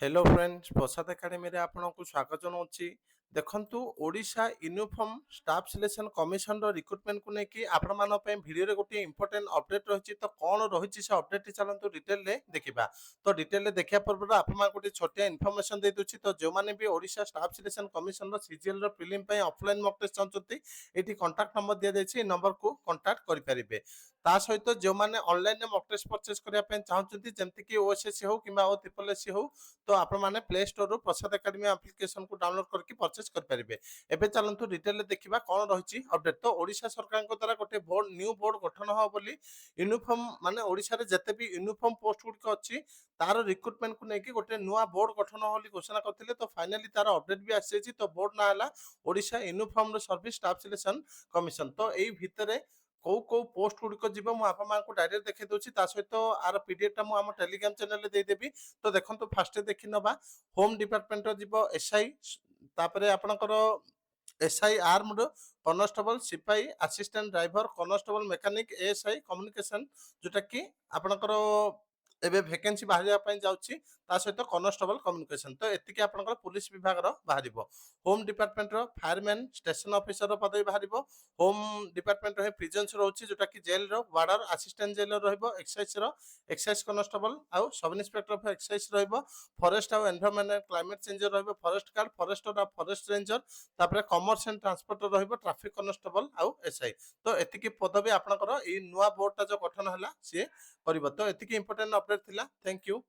Hello friends प्रसाद academy रे आपनको स्वागत जनाऊँच। देखंतु Odisha uniform staff selection commission रो रिक्रुटमेंट को लेकिन आपण मान भिडियो रे गोटे इंपोर्टेंट अपडेट रही तो कौन रही से अपडेट चलतु डिटेल रे देखा। तो डिटेल रे देखा पूर्व आप गोटे छोटिया इनफर्मेशन दे दूची। तो जो मैंने भी ओडिशा स्टाफ सिलेक्शन कमिशन रो सीजीएल रो प्रीलिम पे ऑफलाइन मॉक टेस्ट चाहते ये कांटेक्ट नंबर दिया जाए नंबर को कांटेक्ट करेंगे। ता सहित जो मैंने ऑनलाइन मॉक टेस्ट परचेज करने चाहते जमती कि ओएसएससी हो कि ट्रिपल एससी हो तो आपण माने प्ले स्टोर रो प्रसाद एकेडमी एप्लिकेशन को डाउनलोड करके परचेज कर परिबे। एबे चलंतु डिटेल देखिबा कोन रहिछि अपडेट। तो ओडिशा सरकार को द्वारा गोटे बोर्ड न्यू बोर्ड गठन हो बोली यूनिफॉर्म माने ओडिशा रे जते भी यूनिफॉर्म पोस्ट गुड अछि तार रिक्रुटमेंट को नेकी गोटे नुवा बोर्ड गठन होली घोषणा करथिले। तो फाइनली तार अपडेट भी आसी तो बोर्ड ना हला ओडिशा यूनिफॉर्म रो सर्विस स्टाफ सिलेक्शन कमिशन। तो एई भितरे को पोस्ट गुड़िक जीव मुझे डायरेक्ट देखा दूसरी सहित आर पीडीएफ टा मुझे टेलीग्राम चैनल देदेवी। तो देखो फास्ट देखी नवा होम डिपार्टमेंट जीव एसआई तापरे आपणकर एसआई आर्मड कनस्टेबल सिपाही assistant driver constable mechanic ASI communication जोटा कि आपणकर एबे वैकेंसी बाहर जाऊँगी सहित कनस्टेबल कम्युनिकेशन। तो एतिकी आपणकर पुलिस विभाग बाहर home department fireman station officer पदवी बाहर होम डिपार्टमेंट प्रिजन्स रोचे जोटा कि jail warder assistant jail excise constable आउ sub inspector of excise forest आउ एनवायरनमेंट क्लाइमेट चेंजर forest guard forester forest ranger तापर कमर्स एंड ट्रांसपोर्टर ट्रैफिक कनस्टेबल आउ एसआई। तो एतिकी पदवी आपणकर नुआ बोर्डटा जो गठन है सी कर। तो एतिकी इंपोर्टेंट अपडेट थिला। Thank you.